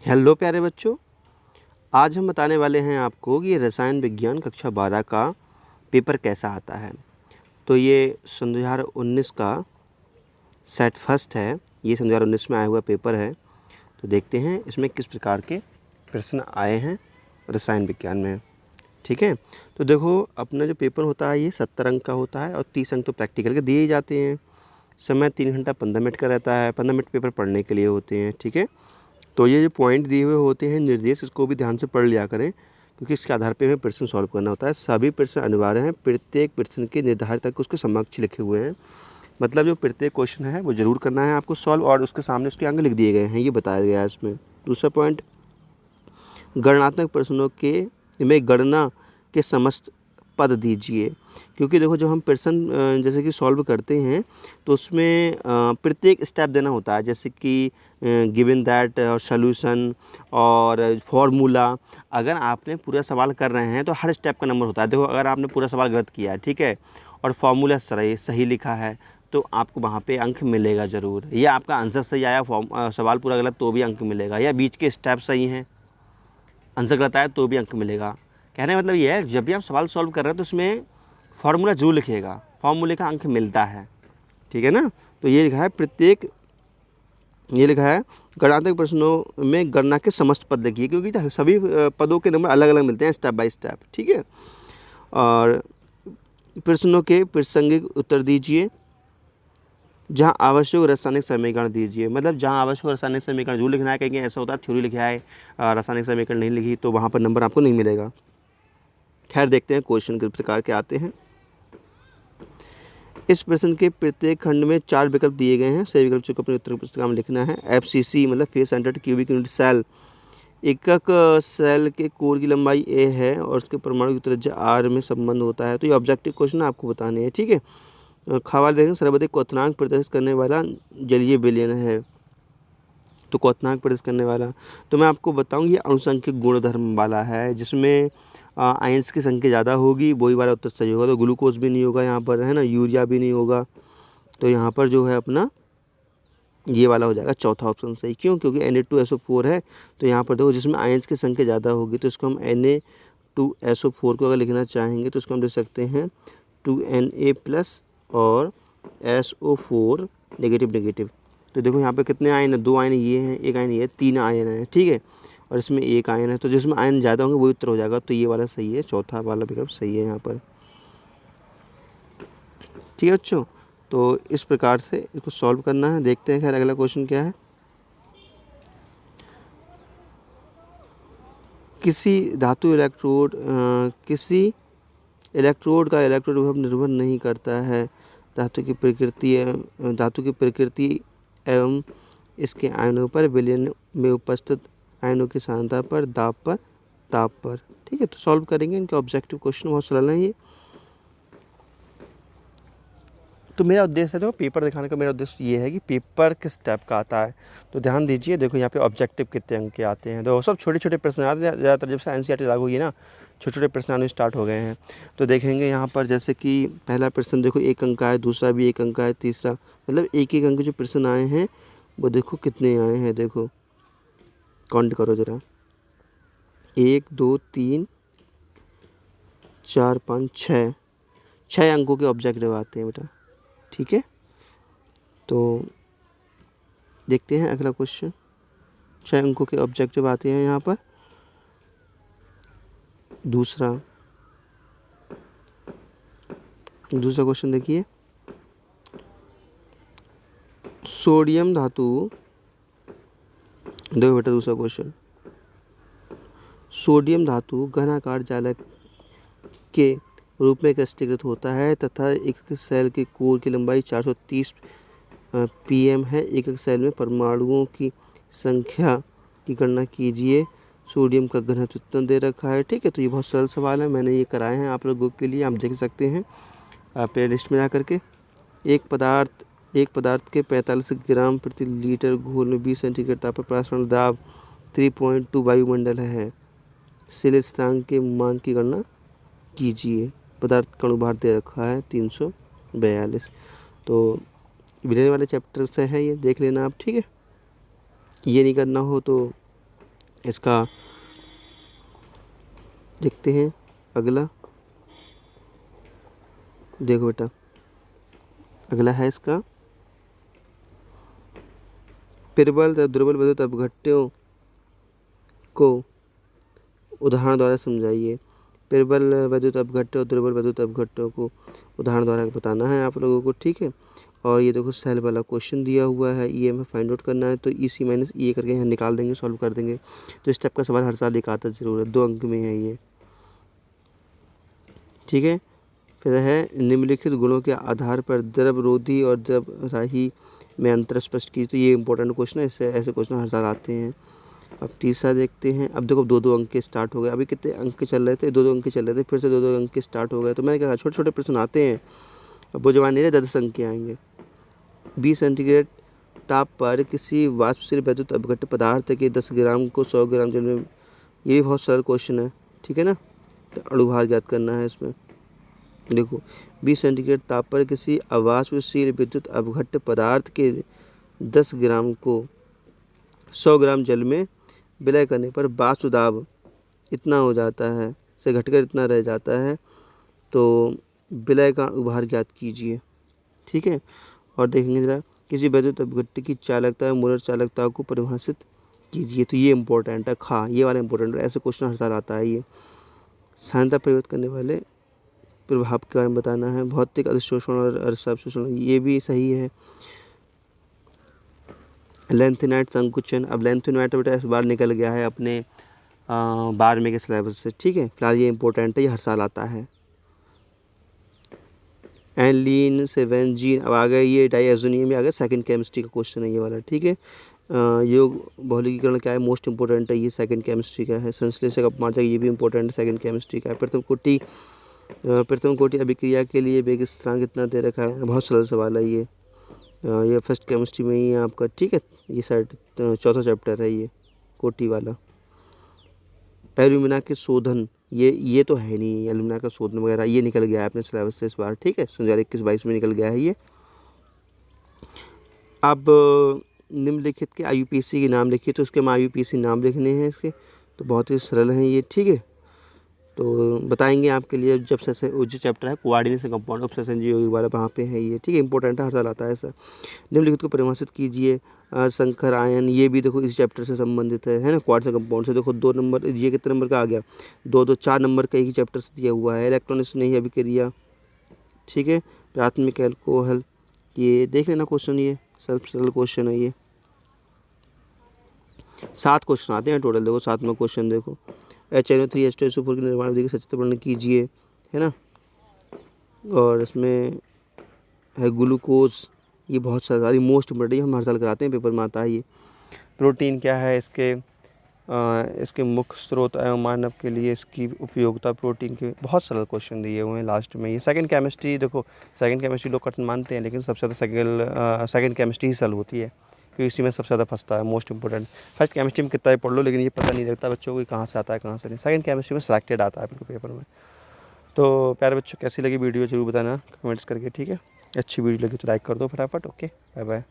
Hello प्यारे बच्चों, आज हम बताने वाले हैं आपको कि रसायन विज्ञान कक्षा 12 का पेपर कैसा आता है। तो ये सन 2019 का सेट फर्स्ट है। ये सन 2019 में आया हुआ पेपर है। तो देखते हैं इसमें किस प्रकार के प्रश्न आए हैं रसायन विज्ञान में। ठीक है, तो देखो अपना जो पेपर होता है ये 70 अंक का होता है और 30 अंक तो प्रैक्टिकल के दिए ही जाते हैं। समय 3 घंटा 15 मिनट का रहता है। 15 मिनट पेपर पढ़ने के लिए होते हैं। ठीक है, तो ये जो पॉइंट दिए हुए होते हैं निर्देश, इसको भी ध्यान से पढ़ लिया करें, क्योंकि इसके आधार पे हमें प्रश्न सॉल्व करना होता है। सभी प्रश्न अनिवार्य हैं, प्रत्येक प्रश्न के निर्धारित तक उसके समक्ष लिखे हुए हैं। मतलब जो प्रत्येक क्वेश्चन है वो जरूर करना है आपको सॉल्व, और उसके सामने उसके अंक लिख दिए गए हैं, ये बताया गया है इसमें। दूसरा पॉइंट, गणनात्मक प्रश्नों के में गणना के समस्त पद दीजिए। क्योंकि देखो जब हम प्रश्न जैसे कि सॉल्व करते हैं तो उसमें प्रत्येक स्टेप देना होता है, जैसे कि गिवन दैट और सॉल्यूशन और फॉर्मूला। अगर आपने पूरा सवाल कर रहे हैं तो हर स्टेप का नंबर होता है। देखो अगर आपने पूरा सवाल गलत किया है, ठीक है, और फॉर्मूला सही लिखा है तो आपको वहाँ पे अंक मिलेगा ज़रूर। या आपका आंसर सही आया, सवाल पूरा गलत तो भी अंक मिलेगा। या बीच के स्टेप सही हैं, आंसर गलत आया तो भी अंक मिलेगा। कहने का मतलब ये है, जब भी आप सवाल सॉल्व कर रहे हैं तो उसमें फार्मूला जरूर लिखिएगा, फार्मूले का अंक मिलता है। ठीक है ना। तो ये लिखा है ये लिखा है गणनात्मक प्रश्नों में गणना के समस्त पद लिखिए, क्योंकि सभी पदों के नंबर अलग अलग मिलते हैं स्टेप बाय स्टेप। ठीक है, और प्रश्नों के प्रासंगिक उत्तर दीजिए। जहाँ आवश्यक रासायनिक समीकरण दीजिए, मतलब जहाँ आवश्यक रासायनिक समीकरण जरूर लिखना है। कहीं ऐसा होता है थ्योरी लिखा है, रासायनिक समीकरण नहीं लिखी, तो वहाँ पर नंबर आपको नहीं मिलेगा। खैर देखते हैं क्वेश्चन किस प्रकार के आते हैं। इस प्रश्न के प्रत्येक खंड में 4 विकल्प दिए गए हैं। सही विकल्प को अपने उत्तर पुस्तिका में लिखना है। FCC मतलब face centred cubic unit cell. एकक सेल के कोर की लंबाई a है और उसके परमाणु की त्रिज्या r में संबंध होता है। तो ये ऑब्जेक्टिव क्वेश्चन आपको बताने हैं। ठीक है, खवाल देखेंगे सर्वाधिक क्वथनांक प्रदर्शित करने वाला जलीय विलयन है। तो क्वथनांक प्रदर्शित करने वाला, तो मैं आपको बताऊं ये अनुसंख्यक गुणधर्म वाला है, जिसमें आयंस की संख्या ज़्यादा होगी, वही वाला उत्तर सही होगा। तो ग्लूकोज भी नहीं होगा यहाँ पर, है ना, यूरिया भी नहीं होगा। तो यहाँ पर जो है अपना ये वाला हो जाएगा चौथा ऑप्शन सही। क्यों? क्योंकि Na2SO4 है। तो यहाँ पर देखो जिसमें आयंस की संख्या ज़्यादा होगी तो इसको हम Na2SO4 को अगर लिखना चाहेंगे तो इसको हम लिख सकते हैं 2Na प्लस और SO4 नेगेटिव नेगेटिव। तो देखो यहाँ पे कितने आयन है, 2 आयन ये हैं, 1 आयन ये है, 3 आयन है। ठीक है, और इसमें 1 आयन है। तो जिसमें आयन ज़्यादा होंगे वही उत्तर हो जाएगा। तो ये वाला सही है, चौथा वाला विकल्प सही है यहाँ पर। ठीक है बच्चों, तो इस प्रकार से इसको सॉल्व करना है। देखते हैं खैर अगला क्वेश्चन क्या है। किसी धातु किसी इलेक्ट्रोड का इलेक्ट्रोड विभव निर्भर नहीं करता है। धातु की प्रकृति एवं इसके आयनों पर, विलयन में उपस्थित आयनों की सांद्रता पर, ताप पर। ठीक है, तो सॉल्व करेंगे। इनके ऑब्जेक्टिव क्वेश्चन बहुत सरल है ये। तो मेरा उद्देश्य है, देखो पेपर दिखाने का मेरा उद्देश्य ये है कि पेपर किस टाइप का आता है। तो ध्यान दीजिए, देखो यहाँ पे ऑब्जेक्टिव कितने अंक के आते हैं। तो सब छोटे छोटे प्रश्न आते हैं ज़्यादातर, जब से NCERT लागू हुई ना, छोटे छोटे प्रश्न आने स्टार्ट हो गए हैं। तो देखेंगे यहाँ पर जैसे कि पहला प्रश्न देखो 1 अंक का है, दूसरा भी 1 अंक का है, तीसरा, मतलब एक एक अंक के जो प्रश्न आए हैं वो देखो कितने आए हैं। देखो काउंट करो ज़रा, 1 2 3 4 5 6 अंकों के ऑब्जेक्टिव आते हैं बेटा। ठीक है, तो देखते हैं अगला क्वेश्चन। 6 अंकों के ऑब्जेक्टिव आते हैं यहाँ पर। दूसरा क्वेश्चन देखिए, सोडियम धातु, देखो बेटा दूसरा क्वेश्चन, सोडियम धातु घनाकार जालक के रूप में क्रिस्टलीकृत होता है तथा एक सेल के कोर की लंबाई 430 pm है। एक सेल में परमाणुओं की संख्या की गणना कीजिए। सोडियम का घनत्व इतना दे रखा है। ठीक है, तो ये बहुत सरल सवाल है, मैंने ये कराए हैं आप लोगों के लिए, आप देख सकते हैं प्ले लिस्ट में जा करके। एक पदार्थ के 45 ग्राम प्रति लीटर घोल में 20 सेंटीग्रेड ताप पर प्रसारण दाब 3.2 वायुमंडल है। शिल स्थिरांक के मान की गणना कीजिए। पदार्थ का अणुभार दे रखा है 342। तो विलयन वाले चैप्टर से है ये, देख लेना आप। ठीक है, ये नहीं करना हो तो इसका देखते हैं अगला। देखो बेटा, अगला है इसका प्रबल तथा दुर्बल विद्युत अपघट्यों को उदाहरण द्वारा समझाइए। प्रबल विद्युत अपघट्य और दुर्बल विद्युत अपघट्यों को उदाहरण द्वारा बताना है आप लोगों को, ठीक है। और ये देखो सेल वाला क्वेश्चन दिया हुआ है, ये हमें फाइंड आउट करना है, तो EC माइनस E करके यहाँ निकाल देंगे, सॉल्व कर देंगे। तो इस टाइप का सवाल हर साल एक आता जरूर है, 2 अंक में है ये, ठीक है। फिर है निम्नलिखित गुणों के आधार पर द्रवरोधी और द्रवराही में अंतर स्पष्ट कीजिए। तो ये इंपॉर्टेंट क्वेश्चन है, इससे ऐसे क्वेश्चन हर साल आते हैं। अब तीसरा देखते हैं। अब देखो 2-2 अंक के स्टार्ट हो गए, अभी कितने अंक चल रहे थे, 2-2 अंक के चल रहे थे, फिर से 2-2 अंक के स्टार्ट हो गए। तो मैंने कहा छोटे छोटे प्रश्न आते हैं, अब वो जवान नहीं रहे, 10 अंक के आएंगे। 20 सेंटीग्रेड ताप पर किसी वाष्पशील वैद्युत अपघट्य पदार्थ के 10 ग्राम को 100 ग्राम जल में, ये भी बहुत सरल क्वेश्चन है, ठीक है ना। तो अणुभार ज्ञात करना है इसमें। देखो 20 सेंटीग्रेड ताप पर किसी अवाष्पशील विद्युत अपघट्य पदार्थ के 10 ग्राम को 100 ग्राम जल में विलय करने पर वाष्प दाब इतना हो जाता है, से घटकर इतना रह जाता है, तो विलय का उभार ज्ञात कीजिए, ठीक है। और देखेंगे जरा, किसी विद्युत अपघट्य की चालकता या मुलर चालकता को परिभाषित कीजिए। तो ये इंपॉर्टेंट है, खा ये वाला इंपॉर्टेंट है, ऐसे क्वेश्चन हर साल आता है ये। सांद्रता परिवर्तन करने वाले प्रभाव के बारे में बताना है। भौतिक अधिशोषण और अवशोषण, ये भी सही है। लेंथेनाइट संकुचन, अब लेंथेनाइट बेटा इस बार निकल गया है अपने 12वीं के सिलेबस से, ठीक है। फिलहाल ये इंपॉर्टेंट है, ये हर साल आता है। एनलीन से वेंजीन, अब आ गए ये डाइएज़ोनियम में आ गया, सेकंड केमिस्ट्री का क्वेश्चन है ये वाला, ठीक है। योग बहुलकीकरण क्या है, मोस्ट इंपॉर्टेंट है ये, सेकंड केमिस्ट्री का है। संश्लेषक अपमार्जक, ये भी इंपॉर्टेंट है, सेकंड केमिस्ट्री का है। प्रथम कोटि अभिक्रिया के लिए वेग स्थिरांक कितना दे रखा है, बहुत सरल सवाल है ये। ये फर्स्ट केमिस्ट्री में ही है आपका, ठीक है। ये शायद चौथा चैप्टर है ये कोटि वाला। एल्यूमिना के शोधन, ये तो है नहीं, एल्यूमिना का शोधन वगैरह ये निकल गया है अपने सिलेबस से इस बार, ठीक है। 2021-22 में निकल गया है ये। अब निम्नलिखित के IUPAC के नाम लिखिए, तो उसके हम IUPAC नाम लिखने हैं इसके, तो बहुत ही सरल हैं ये, ठीक है। तो बताएंगे आपके लिए जब सेशन जो चैप्टर है कोऑर्डिनेशन कंपाउंड ऑफ सेशन जी वाला, वहाँ पे है ये, ठीक है। इंपॉर्टेंट है, हर साल आता है ऐसा। निम्नलिखित को परिभाषित कीजिए। संकर आयन, ये भी देखो इस चैप्टर से संबंधित है ना, कोऑर्डिनेशन कंपाउंड से। देखो 2 नंबर, ये कितने नंबर का आ गया, 2 4 नंबर का एक ही चैप्टर से दिया हुआ है। इलेक्ट्रॉनिक्स नहीं अभिक्रिया, ठीक है। प्राथमिक एल्कोहल, ये देख लेना क्वेश्चन, ये सरल क्वेश्चन है ये। 7 क्वेश्चन आते हैं टोटल, देखो 7वां क्वेश्चन देखो, HNO3H2SO4 के निर्माण विधि का सचित्र वर्णन कीजिए, है ना। और इसमें है ग्लूकोज, ये बहुत सारी मोस्ट इम्पोर्टेंट, हम हर साल कराते हैं, पेपर में आता है ये। प्रोटीन क्या है, इसके मुख्य स्रोत एवं मानव के लिए इसकी उपयोगिता, प्रोटीन के बहुत सरल क्वेश्चन दिए हुए हैं लास्ट में। ये सेकंड केमिस्ट्री, देखो सेकंड केमिस्ट्री लोग कठिन मानते हैं, लेकिन सबसे ज़्यादा सेकंड केमिस्ट्री ही सरल होती है, क्योंकि इसी में सबसे ज़्यादा फंसता है, मोस्ट इंपॉर्टेंट। फर्स्ट केमिस्ट्री में कितना ही पढ़ लो, लेकिन ये पता नहीं लगता बच्चों को कहाँ से आता है कहाँ से नहीं। सेकंड केमिस्ट्री में सिलेक्टेड आता है बिल्कुल पेपर में। तो प्यारे बच्चों, कैसी लगी वीडियो जरूर बताना कमेंट्स करके, ठीक है। अच्छी वीडियो लगी तो लाइक कर दो फटाफट, ओके, बाय बाय।